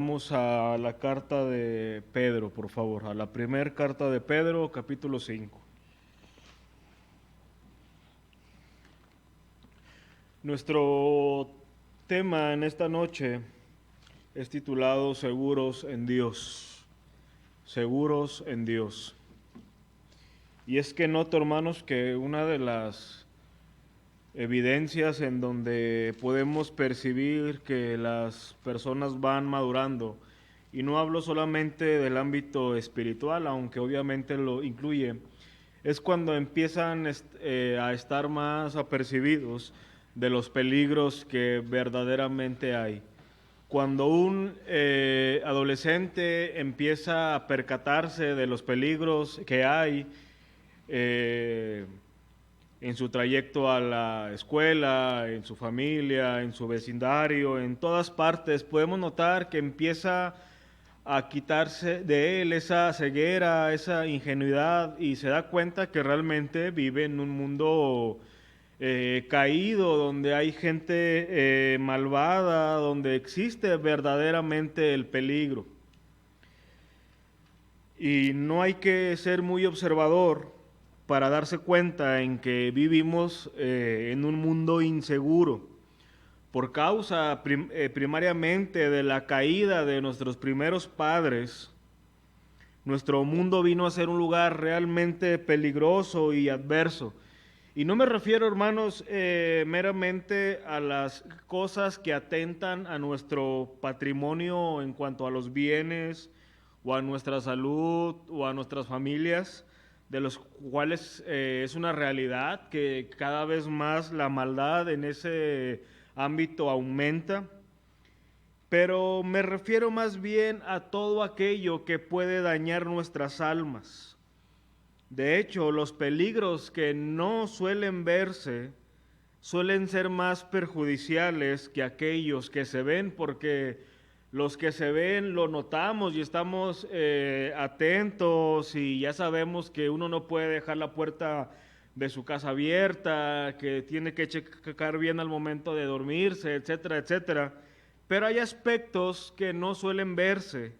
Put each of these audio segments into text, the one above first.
Vamos a la carta de Pedro, por favor, a la primera carta de Pedro, capítulo 5. Nuestro tema en esta noche es titulado Seguros en Dios. Seguros en Dios. Y es que noto, hermanos, que una de las evidencias en donde podemos percibir que las personas van madurando, y no hablo solamente del ámbito espiritual, aunque obviamente lo incluye, es cuando empiezan a estar más apercibidos de los peligros que verdaderamente hay. Cuando un adolescente empieza a percatarse de los peligros que hay, eh, en su trayecto a la escuela, en su familia, en su vecindario, en todas partes, podemos notar que empieza a quitarse de él esa ceguera, esa ingenuidad, y se da cuenta que realmente vive en un mundo caído, donde hay gente malvada, donde existe verdaderamente el peligro. Y no hay que ser muy observador para darse cuenta en que vivimos en un mundo inseguro por causa primariamente de la caída de nuestros primeros padres. Nuestro mundo vino a ser un lugar realmente peligroso y adverso. Y no me refiero, hermanos, meramente a las cosas que atentan a nuestro patrimonio en cuanto a los bienes, o a nuestra salud, o a nuestras familias, de los cuales es una realidad que cada vez más la maldad en ese ámbito aumenta. Pero me refiero más bien a todo aquello que puede dañar nuestras almas. De hecho, los peligros que no suelen verse suelen ser más perjudiciales que aquellos que se ven, porque los que se ven lo notamos y estamos atentos, y ya sabemos que uno no puede dejar la puerta de su casa abierta, que tiene que checar bien al momento de dormirse, etcétera, etcétera. Pero hay aspectos que no suelen verse,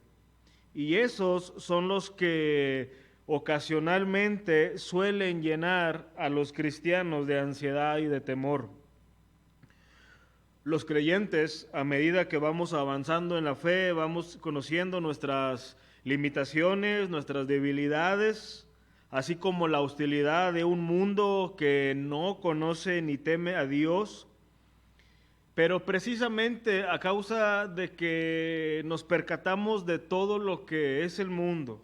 y esos son los que ocasionalmente suelen llenar a los cristianos de ansiedad y de temor. Los creyentes, a medida que vamos avanzando en la fe, vamos conociendo nuestras limitaciones, nuestras debilidades, así como la hostilidad de un mundo que no conoce ni teme a Dios. Pero precisamente a causa de que nos percatamos de todo lo que es el mundo,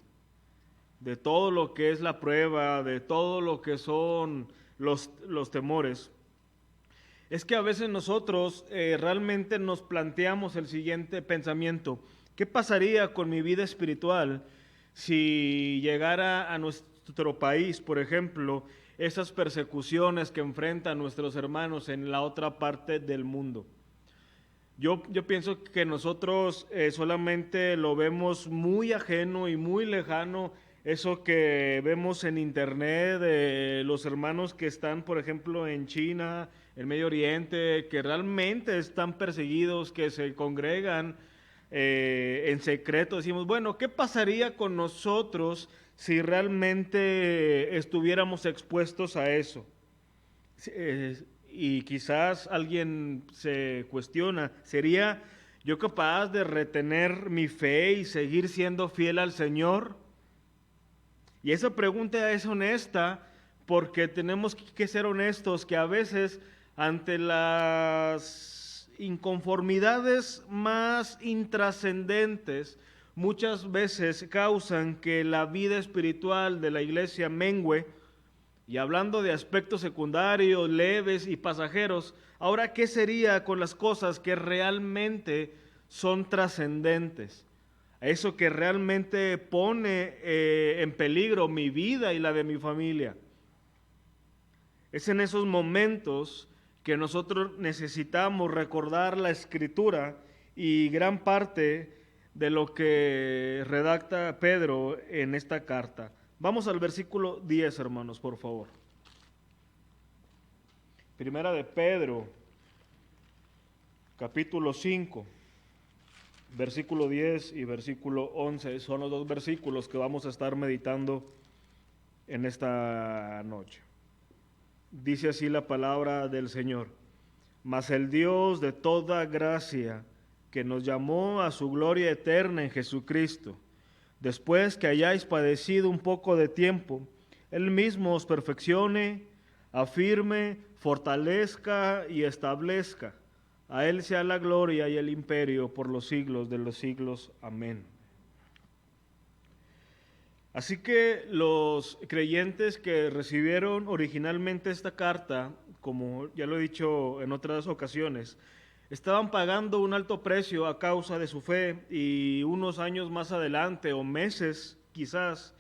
de todo lo que es la prueba, de todo lo que son los temores, es que a veces nosotros realmente nos planteamos el siguiente pensamiento: ¿qué pasaría con mi vida espiritual si llegara a nuestro país, por ejemplo, esas persecuciones que enfrentan nuestros hermanos en la otra parte del mundo? Yo pienso que nosotros solamente lo vemos muy ajeno y muy lejano, eso que vemos en internet de los hermanos que están, por ejemplo, en China, en Medio Oriente, que realmente están perseguidos, que se congregan en secreto. Decimos, bueno, ¿qué pasaría con nosotros si realmente estuviéramos expuestos a eso? Y quizás alguien se cuestiona, ¿sería yo capaz de retener mi fe y seguir siendo fiel al Señor? Y esa pregunta es honesta, porque tenemos que ser honestos que a veces, ante las inconformidades más intrascendentes, muchas veces causan que la vida espiritual de la iglesia mengüe. Y hablando de aspectos secundarios, leves y pasajeros, ahora, ¿qué sería con las cosas que realmente son trascendentes? Eso que realmente pone en peligro mi vida y la de mi familia. Es en esos momentos que nosotros necesitamos recordar la Escritura y gran parte de lo que redacta Pedro en esta carta. Vamos al versículo 10, hermanos, por favor. Primera de Pedro, capítulo 5. versículo 10 y versículo 11 son los dos versículos que vamos a estar meditando en esta noche. Dice así la palabra del Señor: mas el Dios de toda gracia, que nos llamó a su gloria eterna en Jesucristo, después que hayáis padecido un poco de tiempo, Él mismo os perfeccione, afirme, fortalezca y establezca. A Él sea la gloria y el imperio por los siglos de los siglos. Amén. Así que los creyentes que recibieron originalmente esta carta, como ya lo he dicho en otras ocasiones, estaban pagando un alto precio a causa de su fe, y unos años más adelante, o meses quizás,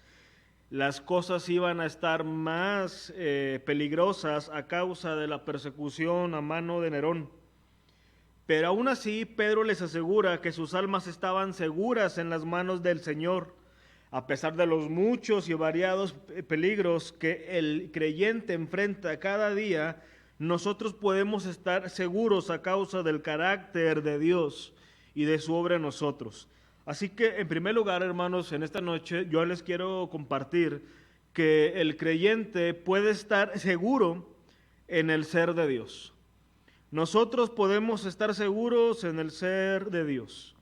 las cosas iban a estar más peligrosas a causa de la persecución a mano de Nerón. Pero aún así, Pedro les asegura que sus almas estaban seguras en las manos del Señor, a pesar de los muchos y variados peligros que el creyente enfrenta cada día. Nosotros podemos estar seguros a causa del carácter de Dios y de su obra en nosotros. Así que, en primer lugar, hermanos, en esta noche yo les quiero compartir que el creyente puede estar seguro en el ser de Dios. Nosotros podemos estar seguros en el ser de Dios.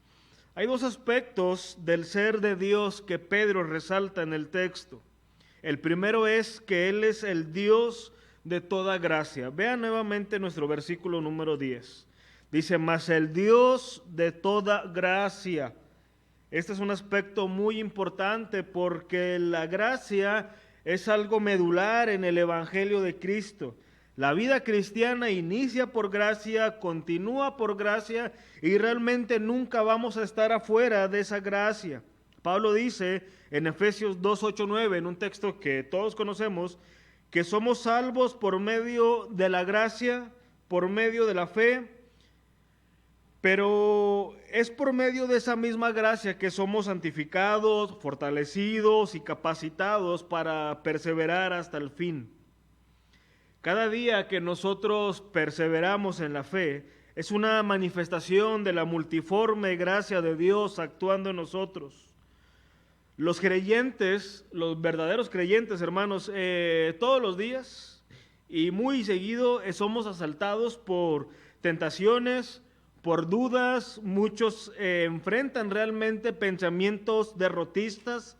Hay dos aspectos del ser de Dios que Pedro resalta en el texto. El primero es que Él es el Dios de toda gracia. Vean nuevamente nuestro versículo número 10. Dice: mas el Dios de toda gracia. Este es un aspecto muy importante porque la gracia es algo medular en el Evangelio de Cristo. La vida cristiana inicia por gracia, continúa por gracia, y realmente nunca vamos a estar afuera de esa gracia. Pablo dice en Efesios 2, 8, 9, en un texto que todos conocemos, que somos salvos por medio de la gracia, por medio de la fe, pero es por medio de esa misma gracia que somos santificados, fortalecidos y capacitados para perseverar hasta el fin. Cada día que nosotros perseveramos en la fe es una manifestación de la multiforme gracia de Dios actuando en nosotros. Los creyentes, los verdaderos creyentes, hermanos, todos los días y muy seguido somos asaltados por tentaciones, por dudas. Muchos enfrentan realmente pensamientos derrotistas.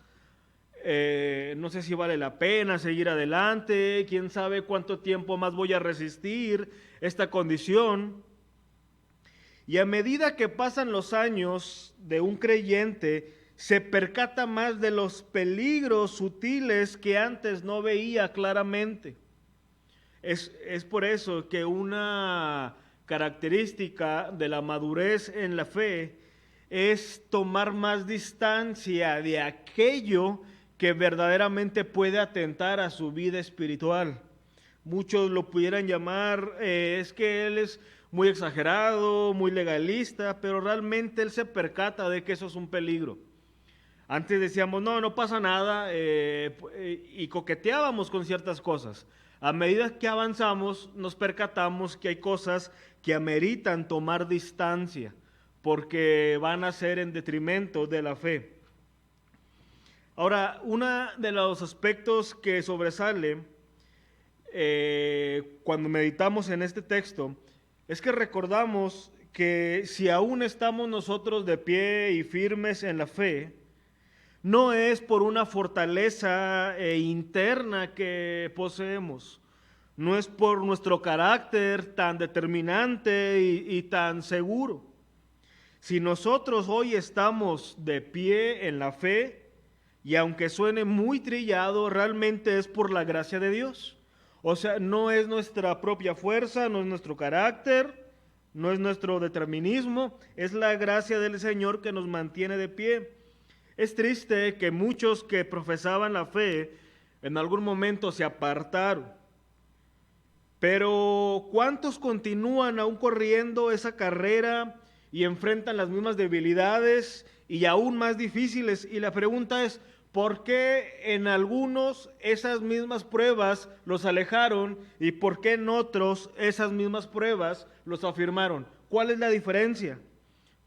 No sé si vale la pena seguir adelante, quién sabe cuánto tiempo más voy a resistir esta condición. Y a medida que pasan los años de un creyente, se percata más de los peligros sutiles que antes no veía claramente. Es por eso que una característica de la madurez en la fe es tomar más distancia de aquello que verdaderamente puede atentar a su vida espiritual. Muchos lo pudieran llamar, es que él es muy exagerado, muy legalista, pero realmente él se percata de que eso es un peligro. Antes decíamos, no pasa nada, y coqueteábamos con ciertas cosas. A medida que avanzamos, nos percatamos que hay cosas que ameritan tomar distancia, porque van a ser en detrimento de la fe. Ahora, uno de los aspectos que sobresale cuando meditamos en este texto es que recordamos que si aún estamos nosotros de pie y firmes en la fe, no es por una fortaleza interna que poseemos, no es por nuestro carácter tan determinante y tan seguro. Si nosotros hoy estamos de pie en la fe, y aunque suene muy trillado, realmente es por la gracia de Dios. O sea, no es nuestra propia fuerza, no es nuestro carácter, no es nuestro determinismo, es la gracia del Señor que nos mantiene de pie. Es triste que muchos que profesaban la fe en algún momento se apartaron. Pero ¿cuántos continúan aún corriendo esa carrera y enfrentan las mismas debilidades y aún más difíciles? Y la pregunta es, ¿por qué en algunos esas mismas pruebas los alejaron y por qué en otros esas mismas pruebas los afirmaron? ¿Cuál es la diferencia?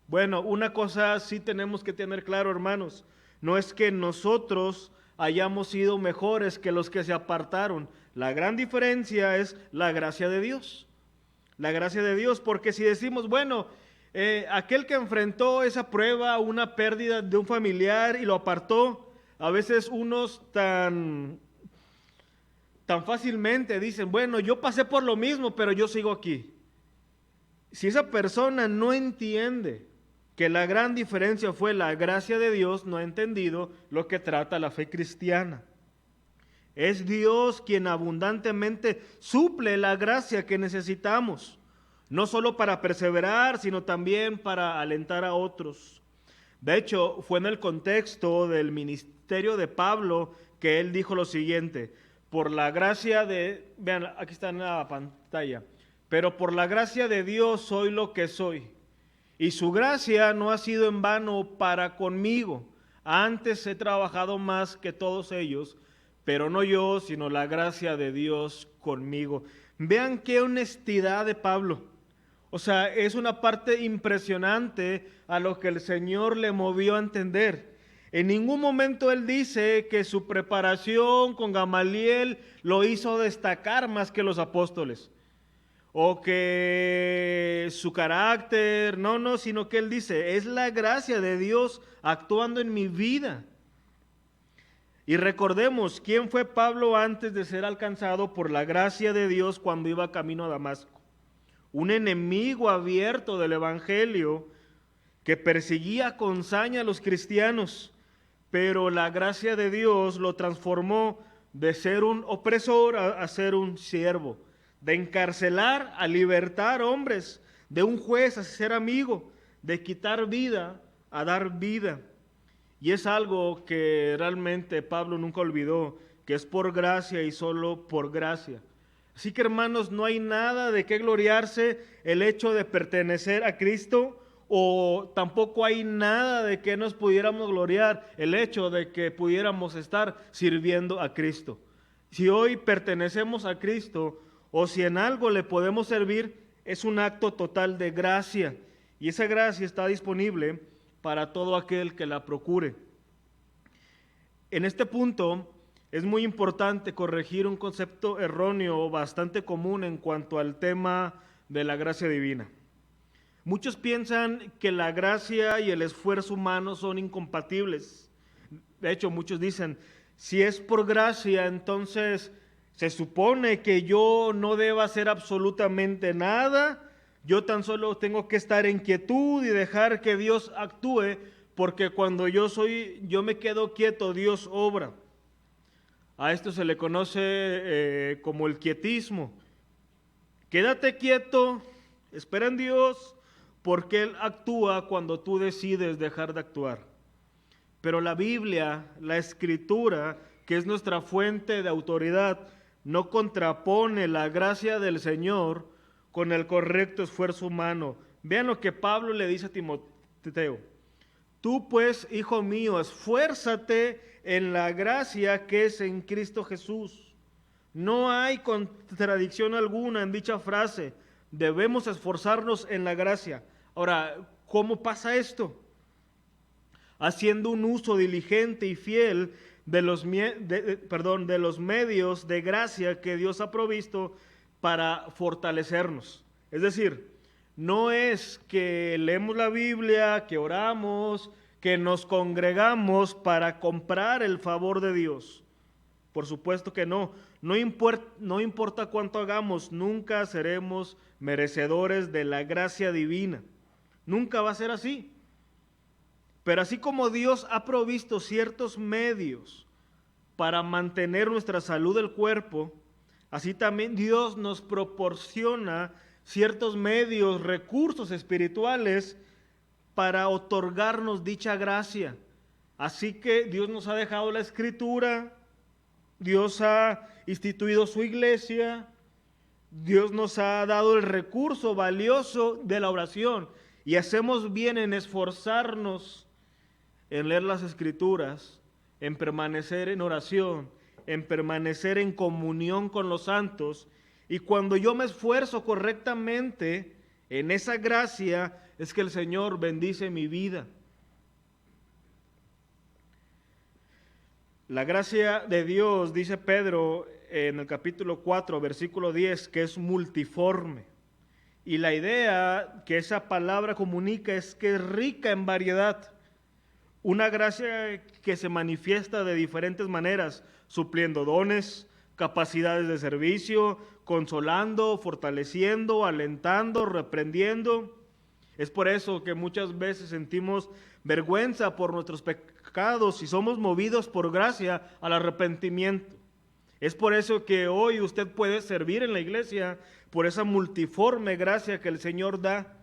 Bueno, una cosa sí tenemos que tener claro, hermanos, no es que nosotros hayamos sido mejores que los que se apartaron. La gran diferencia es la gracia de Dios. La gracia de Dios, porque si decimos, bueno, aquel que enfrentó esa prueba, una pérdida de un familiar y lo apartó, a veces unos tan fácilmente dicen, bueno, yo pasé por lo mismo, pero yo sigo aquí. Si esa persona no entiende que la gran diferencia fue la gracia de Dios, no ha entendido lo que trata la fe cristiana. Es Dios quien abundantemente suple la gracia que necesitamos, no solo para perseverar, sino también para alentar a otros. De hecho, fue en el contexto del ministerio de Pablo que él dijo lo siguiente: por la gracia de, vean, aquí está en la pantalla, pero por la gracia de Dios soy lo que soy, y su gracia no ha sido en vano para conmigo. Antes he trabajado más que todos ellos, pero no yo, sino la gracia de Dios conmigo. Vean qué honestidad de Pablo. O sea, es una parte impresionante a lo que el Señor le movió a entender. En ningún momento él dice que su preparación con Gamaliel lo hizo destacar más que los apóstoles, o que su carácter, no, sino que él dice, es la gracia de Dios actuando en mi vida. Y recordemos, ¿quién fue Pablo antes de ser alcanzado por la gracia de Dios cuando iba camino a Damasco? Un enemigo abierto del Evangelio que perseguía con saña a los cristianos, pero la gracia de Dios lo transformó de ser un opresor a ser un siervo, de encarcelar a libertar hombres, de un juez a ser amigo, de quitar vida a dar vida. Y es algo que realmente Pablo nunca olvidó, que es por gracia y solo por gracia. Así que, hermanos, no hay nada de qué gloriarse el hecho de pertenecer a Cristo, o tampoco hay nada de que nos pudiéramos gloriar el hecho de que pudiéramos estar sirviendo a Cristo. Si hoy pertenecemos a Cristo, o si en algo le podemos servir, es un acto total de gracia, y esa gracia está disponible para todo aquel que la procure. En este punto es muy importante corregir un concepto erróneo bastante común en cuanto al tema de la gracia divina. Muchos piensan que la gracia y el esfuerzo humano son incompatibles. De hecho, muchos dicen, si es por gracia, entonces se supone que yo no debo hacer absolutamente nada. Yo tan solo tengo que estar en quietud y dejar que Dios actúe, porque cuando yo me quedo quieto, Dios obra. A esto se le conoce como el quietismo. Quédate quieto, espera en Dios, porque Él actúa cuando tú decides dejar de actuar. Pero la Biblia, la Escritura, que es nuestra fuente de autoridad, no contrapone la gracia del Señor con el correcto esfuerzo humano. Vean lo que Pablo le dice a Timoteo. Tú pues, hijo mío, esfuérzate en la gracia que es en Cristo Jesús. No hay contradicción alguna en dicha frase. Debemos esforzarnos en la gracia. Ahora, ¿cómo pasa esto? Haciendo un uso diligente y fiel de los medios de gracia que Dios ha provisto para fortalecernos. Es decir, no es que leemos la Biblia, que oramos, que nos congregamos para comprar el favor de Dios. Por supuesto que no. No importa cuánto hagamos, nunca seremos merecedores de la gracia divina. Nunca va a ser así. Pero así como Dios ha provisto ciertos medios para mantener nuestra salud del cuerpo, así también Dios nos proporciona ciertos medios, recursos espirituales para otorgarnos dicha gracia. Así que Dios nos ha dejado la Escritura, Dios ha instituido su iglesia, Dios nos ha dado el recurso valioso de la oración, y hacemos bien en esforzarnos en leer las Escrituras, en permanecer en oración, en permanecer en comunión con los santos. Y cuando yo me esfuerzo correctamente en esa gracia, es que el Señor bendice mi vida. La gracia de Dios, dice Pedro en el capítulo 4, versículo 10, que es multiforme. Y la idea que esa palabra comunica es que es rica en variedad. Una gracia que se manifiesta de diferentes maneras, supliendo dones, capacidades de servicio, consolando, fortaleciendo, alentando, reprendiendo. Es por eso que muchas veces sentimos vergüenza por nuestros pecados y somos movidos por gracia al arrepentimiento. Es por eso que hoy usted puede servir en la iglesia por esa multiforme gracia que el Señor da.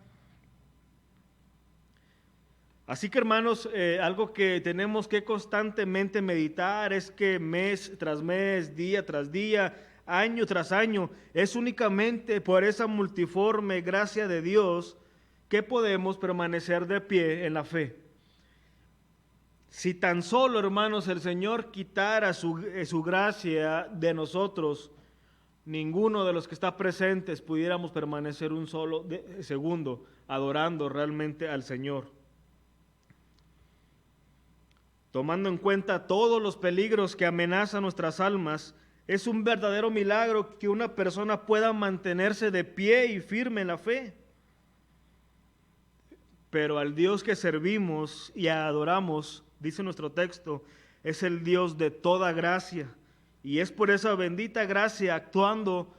Así que, hermanos, algo que tenemos que constantemente meditar es que mes tras mes, día tras día, año tras año, es únicamente por esa multiforme gracia de Dios que podemos permanecer de pie en la fe. Si tan solo, hermanos, el Señor quitara su gracia de nosotros, ninguno de los que está presentes pudiéramos permanecer un solo segundo adorando realmente al Señor. Tomando en cuenta todos los peligros que amenazan nuestras almas, es un verdadero milagro que una persona pueda mantenerse de pie y firme en la fe. Pero al Dios que servimos y adoramos, dice nuestro texto, es el Dios de toda gracia. Y es por esa bendita gracia, actuando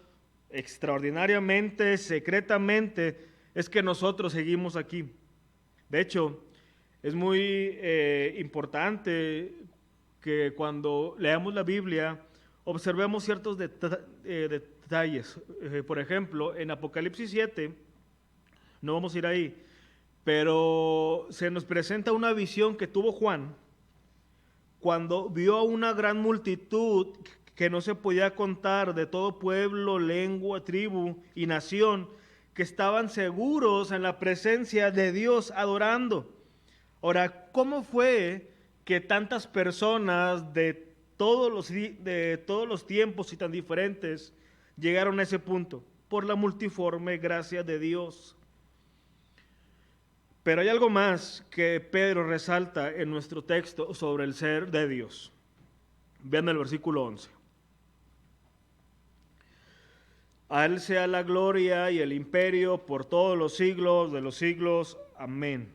extraordinariamente, secretamente, es que nosotros seguimos aquí. De hecho, es muy importante que cuando leamos la Biblia observemos ciertos detalles. Por ejemplo, en Apocalipsis 7, no vamos a ir ahí, pero se nos presenta una visión que tuvo Juan cuando vio a una gran multitud que no se podía contar, de todo pueblo, lengua, tribu y nación, que estaban seguros en la presencia de Dios adorando. Ahora, ¿cómo fue que tantas personas de todos los tiempos y tan diferentes llegaron a ese punto? Por la multiforme gracia de Dios. Pero hay algo más que Pedro resalta en nuestro texto sobre el ser de Dios. Vean el versículo 11. A Él sea la gloria y el imperio por todos los siglos de los siglos. Amén.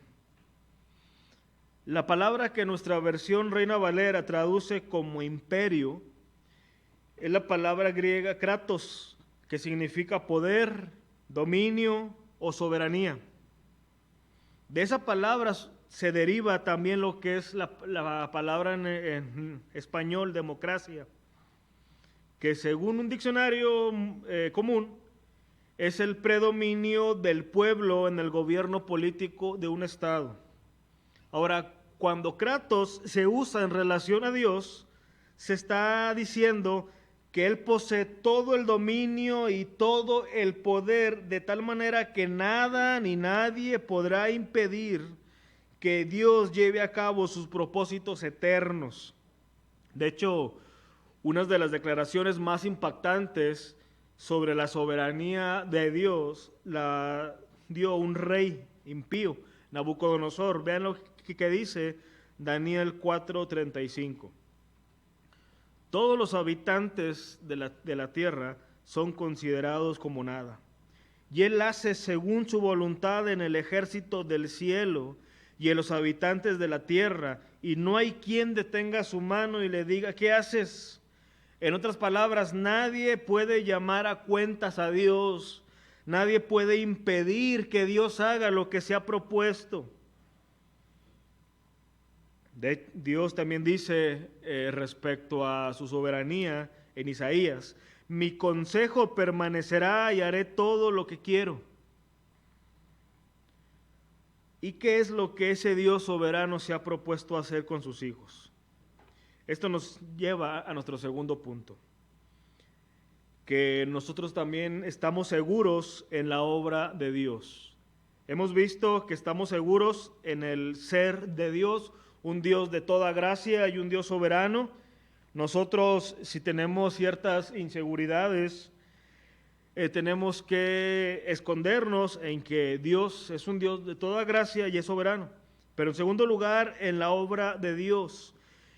La palabra que nuestra versión Reina Valera traduce como imperio es la palabra griega kratos, que significa poder, dominio o soberanía. De esa palabra se deriva también lo que es la palabra en español democracia, que según un diccionario común es el predominio del pueblo en el gobierno político de un estado. Ahora, cuando kratos se usa en relación a Dios, se está diciendo que Él posee todo el dominio y todo el poder, de tal manera que nada ni nadie podrá impedir que Dios lleve a cabo sus propósitos eternos. De hecho, una de las declaraciones más impactantes sobre la soberanía de Dios la dio un rey impío, Nabucodonosor. Vean lo que dice Daniel 4:35. Todos los habitantes de la tierra son considerados como nada, y Él hace según su voluntad en el ejército del cielo y en los habitantes de la tierra, y no hay quien detenga su mano y le diga, ¿qué haces? En otras palabras, nadie puede llamar a cuentas a Dios, nadie puede impedir que Dios haga lo que se ha propuesto. Dios también dice respecto a su soberanía en Isaías, mi consejo permanecerá y haré todo lo que quiero. ¿Y qué es lo que ese Dios soberano se ha propuesto hacer con sus hijos? Esto nos lleva a nuestro segundo punto, que nosotros también estamos seguros en la obra de Dios. Hemos visto que estamos seguros en el ser de Dios, un Dios de toda gracia y un Dios soberano. Nosotros, si tenemos ciertas inseguridades, tenemos que escondernos en que Dios es un Dios de toda gracia y es soberano. Pero en segundo lugar, en la obra de Dios.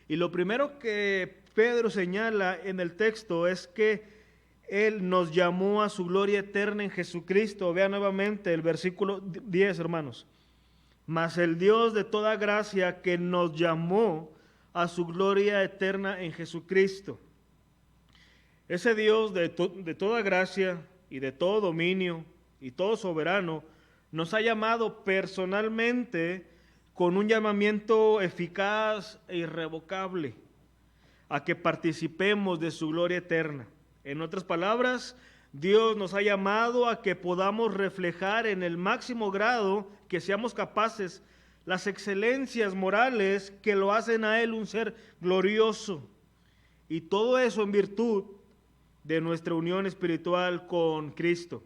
Y lo primero que Pedro señala en el texto es que Él nos llamó a su gloria eterna en Jesucristo. Vean nuevamente el versículo 10, hermanos. Mas el Dios de toda gracia que nos llamó a su gloria eterna en Jesucristo. Ese Dios de toda gracia y de todo dominio y todo soberano nos ha llamado personalmente con un llamamiento eficaz e irrevocable a que participemos de su gloria eterna. En otras palabras, Dios nos ha llamado a que podamos reflejar en el máximo grado que seamos capaces las excelencias morales que lo hacen a Él un ser glorioso. Y todo eso en virtud de nuestra unión espiritual con Cristo.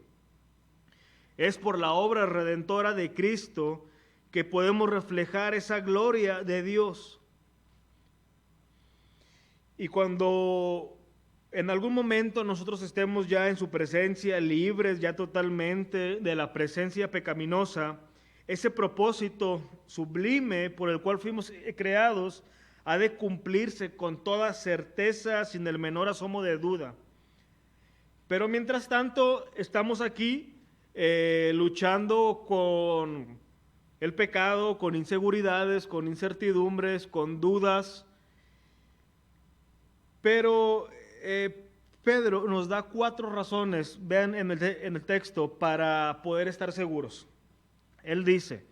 Es por la obra redentora de Cristo que podemos reflejar esa gloria de Dios. Y cuando en algún momento nosotros estemos ya en su presencia, libres ya totalmente de la presencia pecaminosa, ese propósito sublime por el cual fuimos creados ha de cumplirse con toda certeza, sin el menor asomo de duda. Pero mientras tanto estamos aquí luchando con el pecado, con inseguridades, con incertidumbres, con dudas. Pero Pedro nos da 4 razones, vean en el texto, para poder estar seguros. Él dice,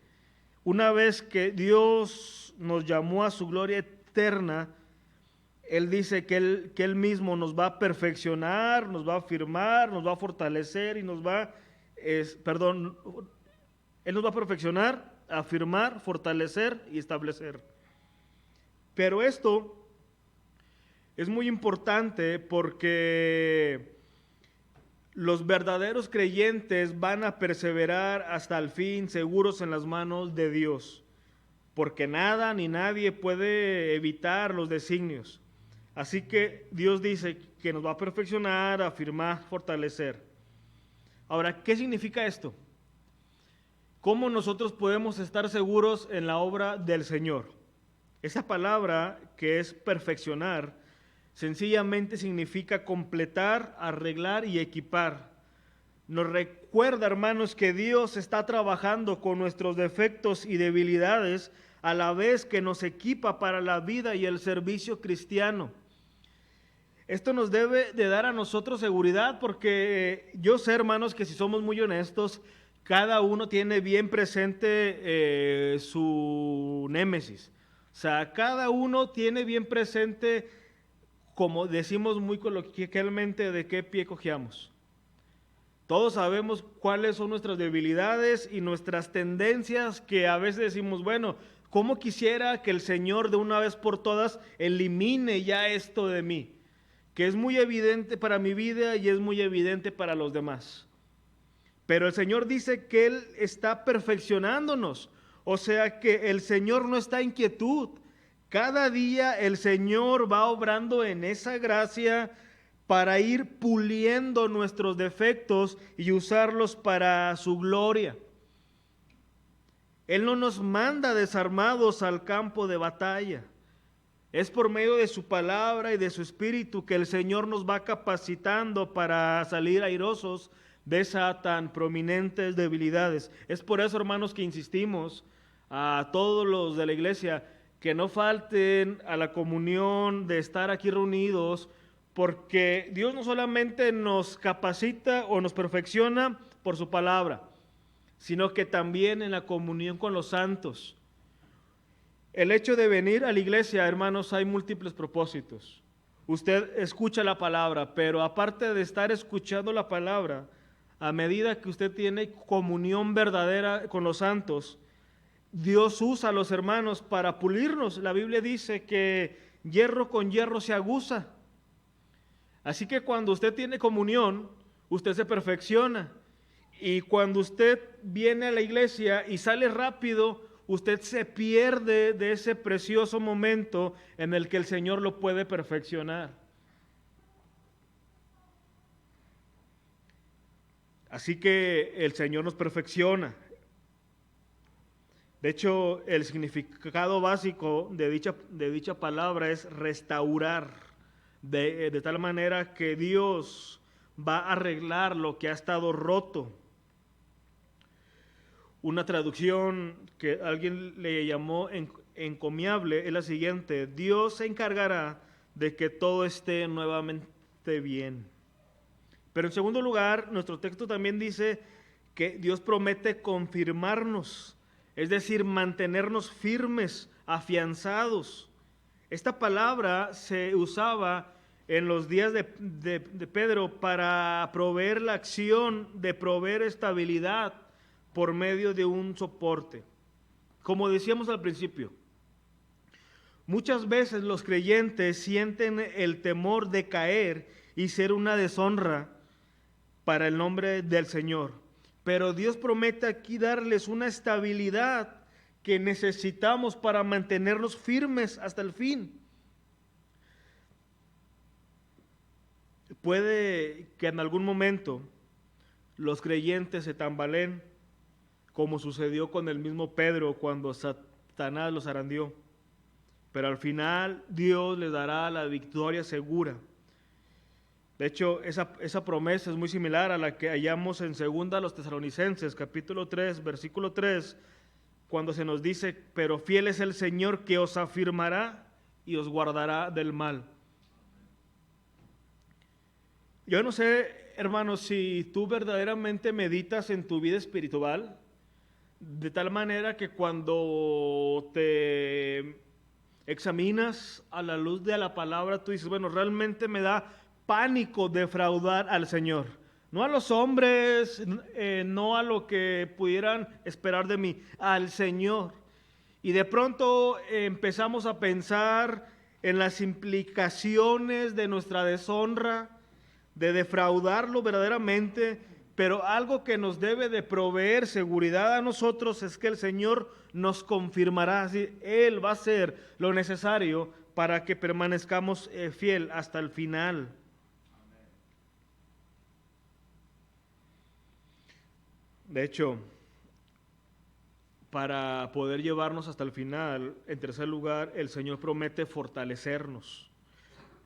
una vez que Dios nos llamó a su gloria eterna, Él dice que él mismo nos va a perfeccionar, nos va a afirmar, nos va a fortalecer y Él nos va a perfeccionar, afirmar, fortalecer y establecer. Pero esto es muy importante porque los verdaderos creyentes van a perseverar hasta el fin, seguros en las manos de Dios, porque nada ni nadie puede evitar los designios. Así que Dios dice que nos va a perfeccionar, afirmar, fortalecer. Ahora, ¿qué significa esto? ¿Cómo nosotros podemos estar seguros en la obra del Señor? Esa palabra que es perfeccionar, sencillamente significa completar, arreglar y equipar. Nos recuerda, hermanos, que Dios está trabajando con nuestros defectos y debilidades a la vez que nos equipa para la vida y el servicio cristiano. Esto nos debe de dar a nosotros seguridad porque yo sé, hermanos, que si somos muy honestos, cada uno tiene bien presente su némesis. O sea, cada uno tiene bien presente, como decimos muy coloquialmente, de qué pie cojeamos. Todos sabemos cuáles son nuestras debilidades y nuestras tendencias que a veces decimos, bueno, ¿cómo quisiera que el Señor de una vez por todas elimine ya esto de mí? Que es muy evidente para mi vida y es muy evidente para los demás. Pero el Señor dice que Él está perfeccionándonos. O sea que el Señor no está en quietud. Cada día el Señor va obrando en esa gracia para ir puliendo nuestros defectos y usarlos para su gloria. Él no nos manda desarmados al campo de batalla. Es por medio de su palabra y de su espíritu que el Señor nos va capacitando para salir airosos de esas tan prominentes debilidades. Es por eso, hermanos, que insistimos a todos los de la iglesia que no falten a la comunión de estar aquí reunidos, porque Dios no solamente nos capacita o nos perfecciona por su palabra, sino que también en la comunión con los santos. El hecho de venir a la iglesia, hermanos, hay múltiples propósitos. Usted escucha la palabra, pero aparte de estar escuchando la palabra, a medida que usted tiene comunión verdadera con los santos, Dios usa a los hermanos para pulirnos. La Biblia dice que hierro con hierro se aguza. Así que cuando usted tiene comunión, usted se perfecciona. Y cuando usted viene a la iglesia y sale rápido, usted se pierde de ese precioso momento en el que el Señor lo puede perfeccionar. Así que el Señor nos perfecciona. De hecho, el significado básico de dicha palabra es restaurar, de tal manera que Dios va a arreglar lo que ha estado roto. Una traducción que alguien le llamó encomiable es la siguiente: Dios se encargará de que todo esté nuevamente bien. Pero en segundo lugar, nuestro texto también dice que Dios promete confirmarnos, es decir, mantenernos firmes, afianzados. Esta palabra se usaba en los días de Pedro para proveer la acción de proveer estabilidad por medio de un soporte. Como decíamos al principio, muchas veces los creyentes sienten el temor de caer y ser una deshonra para el nombre del Señor. Pero Dios promete aquí darles una estabilidad que necesitamos para mantenernos firmes hasta el fin. Puede que en algún momento los creyentes se tambaleen, como sucedió con el mismo Pedro cuando Satanás los zarandeó. Pero al final Dios les dará la victoria segura. De hecho, esa promesa es muy similar a la que hallamos en 2 Tesalonicenses, capítulo 3, versículo 3, cuando se nos dice: pero fiel es el Señor que os afirmará y os guardará del mal. Yo no sé, hermanos, si tú verdaderamente meditas en tu vida espiritual, de tal manera que cuando te examinas a la luz de la palabra, tú dices: bueno, realmente me da pánico defraudar al Señor, no a los hombres, no a lo que pudieran esperar de mí, al Señor. Y de pronto empezamos a pensar en las implicaciones de nuestra deshonra, de defraudarlo verdaderamente, pero algo que nos debe de proveer seguridad a nosotros es que el Señor nos confirmará, así, Él va a hacer lo necesario para que permanezcamos fiel hasta el final. De hecho, para poder llevarnos hasta el final, en tercer lugar, el Señor promete fortalecernos.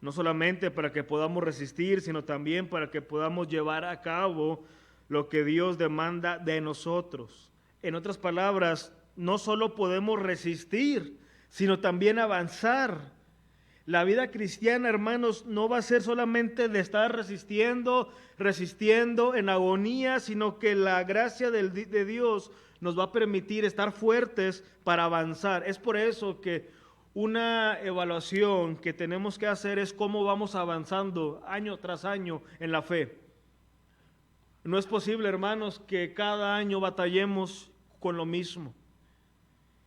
No solamente para que podamos resistir, sino también para que podamos llevar a cabo lo que Dios demanda de nosotros. En otras palabras, no solo podemos resistir, sino también avanzar. La vida cristiana, hermanos, no va a ser solamente de estar resistiendo en agonía, sino que la gracia de Dios nos va a permitir estar fuertes para avanzar. Es por eso que una evaluación que tenemos que hacer es cómo vamos avanzando año tras año en la fe. No es posible, hermanos, que cada año batallemos con lo mismo.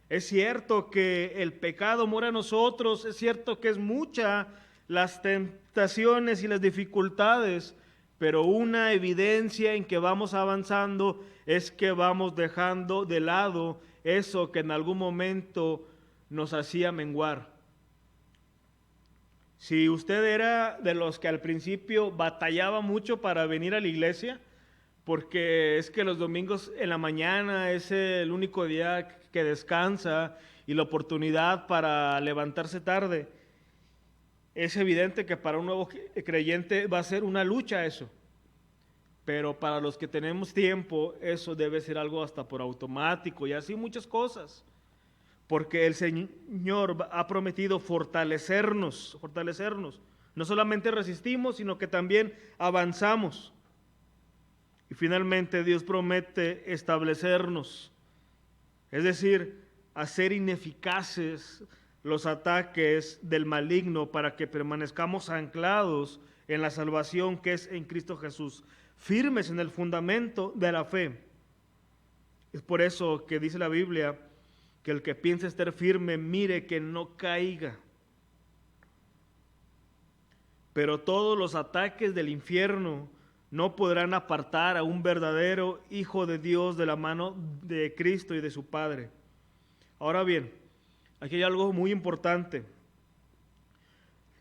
Es cierto que el pecado mora en nosotros, es cierto que es mucha las tentaciones y las dificultades, pero una evidencia en que vamos avanzando es que vamos dejando de lado eso que en algún momento nos hacía menguar. Si usted era de los que al principio batallaba mucho para venir a la iglesia, porque es que los domingos en la mañana es el único día que descansa y la oportunidad para levantarse tarde, es evidente que para un nuevo creyente va a ser una lucha eso. Pero para los que tenemos tiempo, eso debe ser algo hasta por automático y así muchas cosas. Porque el Señor ha prometido fortalecernos. No solamente resistimos, sino que también avanzamos. Y finalmente Dios promete establecernos, es decir, hacer ineficaces los ataques del maligno para que permanezcamos anclados en la salvación que es en Cristo Jesús, firmes en el fundamento de la fe. Es por eso que dice la Biblia que el que piense estar firme, mire que no caiga. Pero todos los ataques del infierno no podrán apartar a un verdadero hijo de Dios de la mano de Cristo y de su Padre. Ahora bien, aquí hay algo muy importante.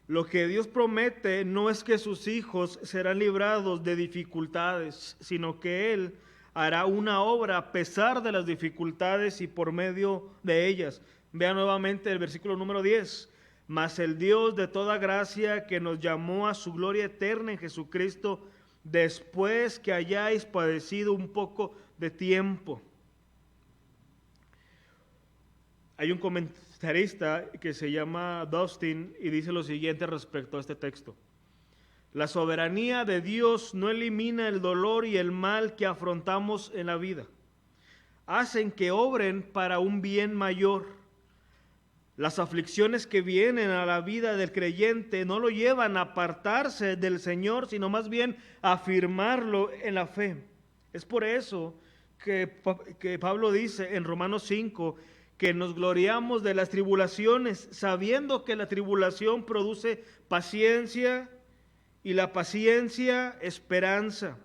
Lo que Dios promete no es que sus hijos serán librados de dificultades, sino que Él hará una obra a pesar de las dificultades y por medio de ellas. Vean nuevamente el versículo número 10. Mas el Dios de toda gracia, que nos llamó a su gloria eterna en Jesucristo, después que hayáis padecido un poco de tiempo. Hay un comentarista que se llama Dustin y dice lo siguiente respecto a este texto. La soberanía de Dios no elimina el dolor y el mal que afrontamos en la vida. Hacen que obren para un bien mayor. Las aflicciones que vienen a la vida del creyente no lo llevan a apartarse del Señor, sino más bien a afirmarlo en la fe. Es por eso que Pablo dice en Romanos 5 que nos gloriamos de las tribulaciones, sabiendo que la tribulación produce paciencia y la paciencia esperanza.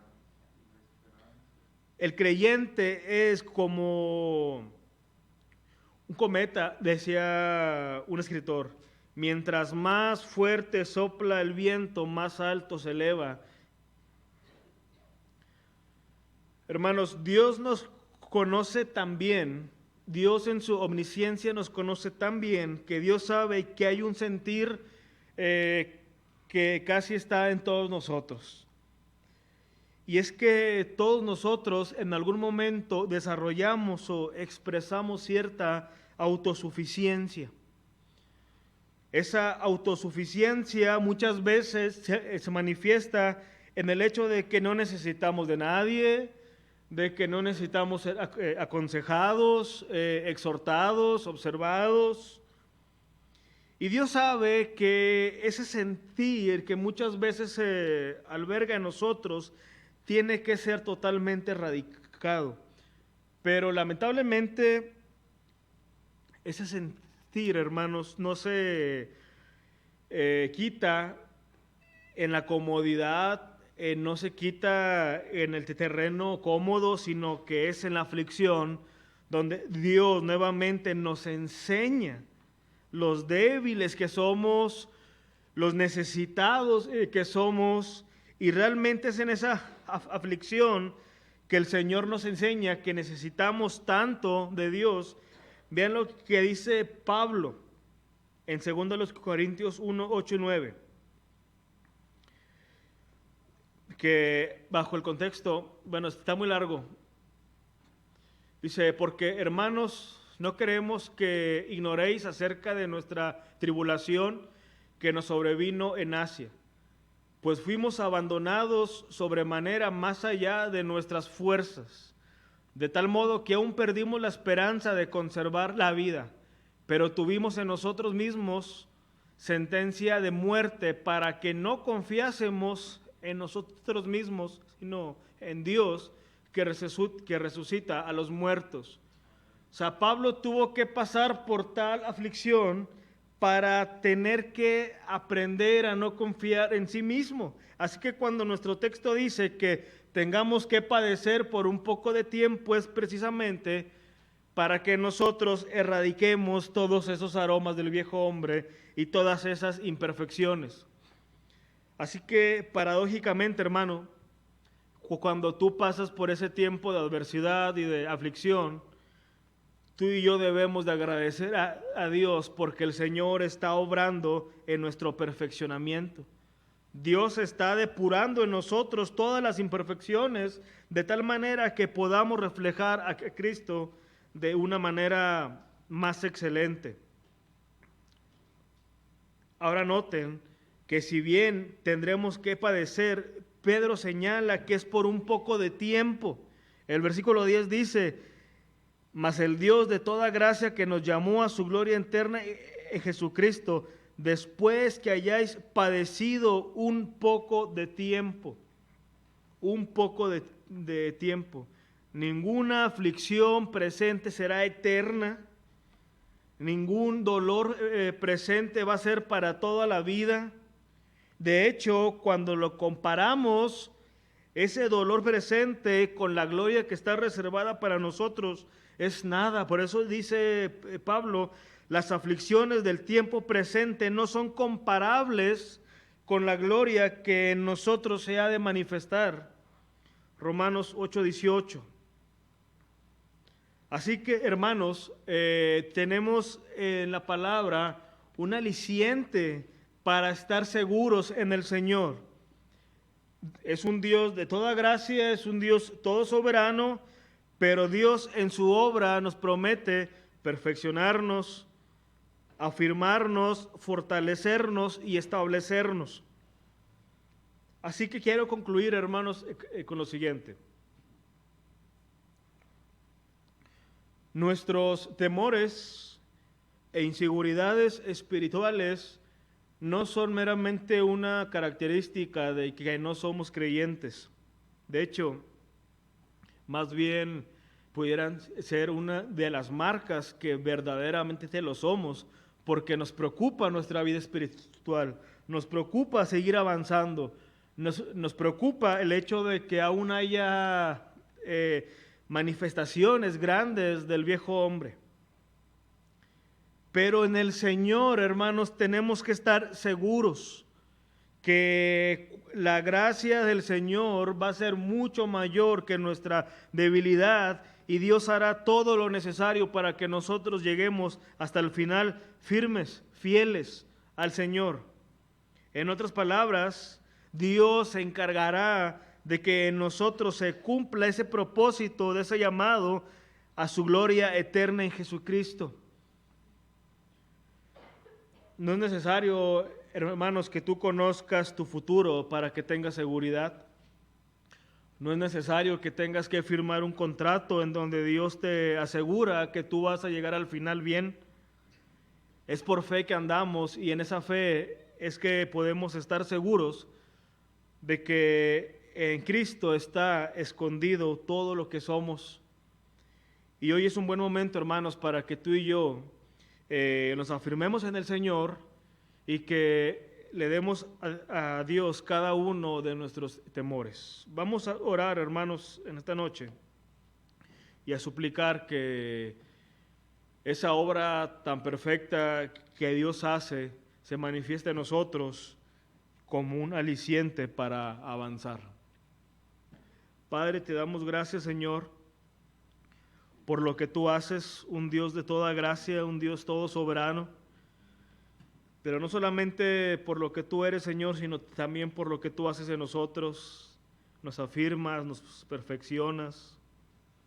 El creyente es como un cometa, decía un escritor, mientras más fuerte sopla el viento, más alto se eleva. Hermanos, Dios nos conoce tan bien, Dios en su omnisciencia nos conoce tan bien, que Dios sabe que hay un sentir que casi está en todos nosotros. Y es que todos nosotros en algún momento desarrollamos o expresamos cierta autosuficiencia. Esa autosuficiencia muchas veces se manifiesta en el hecho de que no necesitamos de nadie, de que no necesitamos ser aconsejados, exhortados, observados. Y Dios sabe que ese sentir que muchas veces se alberga en nosotros tiene que ser totalmente erradicado. Pero lamentablemente ese sentir, hermanos, no se quita en la comodidad, no se quita en el terreno cómodo, sino que es en la aflicción donde Dios nuevamente nos enseña los débiles que somos, los necesitados que somos, y realmente es en esa aflicción que el Señor nos enseña que necesitamos tanto de Dios. Vean lo que dice Pablo en 2 Corintios 1, 8 y 9. Que bajo el contexto, bueno, está muy largo. Dice, porque hermanos, no queremos que ignoréis acerca de nuestra tribulación que nos sobrevino en Asia, pues fuimos abandonados sobremanera más allá de nuestras fuerzas, de tal modo que aún perdimos la esperanza de conservar la vida, pero tuvimos en nosotros mismos sentencia de muerte para que no confiásemos en nosotros mismos, sino en Dios que resucita a los muertos. O sea, Pablo tuvo que pasar por tal aflicción para tener que aprender a no confiar en sí mismo. Así que cuando nuestro texto dice que tengamos que padecer por un poco de tiempo, es precisamente para que nosotros erradiquemos todos esos aromas del viejo hombre y todas esas imperfecciones. Así que paradójicamente, hermano, cuando tú pasas por ese tiempo de adversidad y de aflicción, tú y yo debemos de agradecer a Dios porque el Señor está obrando en nuestro perfeccionamiento. Dios está depurando en nosotros todas las imperfecciones de tal manera que podamos reflejar a Cristo de una manera más excelente. Ahora noten que si bien tendremos que padecer, Pedro señala que es por un poco de tiempo. El versículo 10 dice, mas el Dios de toda gracia que nos llamó a su gloria eterna en Jesucristo, después que hayáis padecido un poco de tiempo, ninguna aflicción presente será eterna, ningún dolor presente va a ser para toda la vida. De hecho, cuando lo comparamos, ese dolor presente con la gloria que está reservada para nosotros, es nada. Por eso dice Pablo las aflicciones del tiempo presente no son comparables con la gloria que en nosotros se ha de manifestar. Romanos 8:18. Así que, hermanos, tenemos en la palabra un aliciente para estar seguros en el Señor. Es un Dios de toda gracia, es un Dios todo soberano, pero Dios en su obra nos promete perfeccionarnos, afirmarnos, fortalecernos y establecernos. Así que quiero concluir, hermanos, con lo siguiente. Nuestros temores e inseguridades espirituales no son meramente una característica de que no somos creyentes. De hecho, más bien pudieran ser una de las marcas que verdaderamente lo somos, porque nos preocupa nuestra vida espiritual, nos preocupa seguir avanzando, nos preocupa el hecho de que aún haya manifestaciones grandes del viejo hombre. Pero en el Señor, hermanos, tenemos que estar seguros que la gracia del Señor va a ser mucho mayor que nuestra debilidad y Dios hará todo lo necesario para que nosotros lleguemos hasta el final firmes, fieles al Señor. En otras palabras, Dios se encargará de que en nosotros se cumpla ese propósito de ese llamado a su gloria eterna en Jesucristo. No es necesario, hermanos, que tú conozcas tu futuro para que tengas seguridad. No es necesario que tengas que firmar un contrato en donde Dios te asegura que tú vas a llegar al final bien. Es por fe que andamos y en esa fe es que podemos estar seguros de que en Cristo está escondido todo lo que somos. Y hoy es un buen momento, hermanos, para que tú y yo nos afirmemos en el Señor y que le demos a Dios cada uno de nuestros temores. Vamos a orar, hermanos, en esta noche y a suplicar que esa obra tan perfecta que Dios hace se manifieste en nosotros como un aliciente para avanzar. Padre, te damos gracias, Señor, por lo que tú haces, un Dios de toda gracia, un Dios todo soberano, pero no solamente por lo que tú eres, Señor, sino también por lo que tú haces en nosotros, nos afirmas, nos perfeccionas.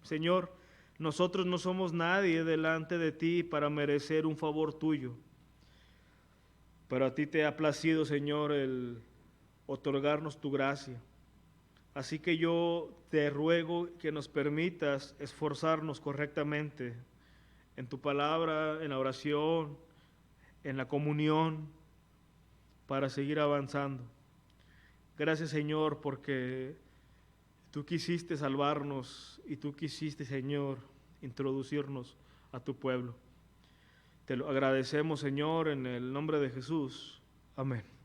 Señor, nosotros no somos nadie delante de ti para merecer un favor tuyo, pero a ti te ha placido, Señor, el otorgarnos tu gracia. Así que yo te ruego que nos permitas esforzarnos correctamente en tu palabra, en la oración, en la comunión, para seguir avanzando. Gracias, Señor, porque tú quisiste salvarnos y tú quisiste, Señor, introducirnos a tu pueblo. Te lo agradecemos, Señor, en el nombre de Jesús. Amén.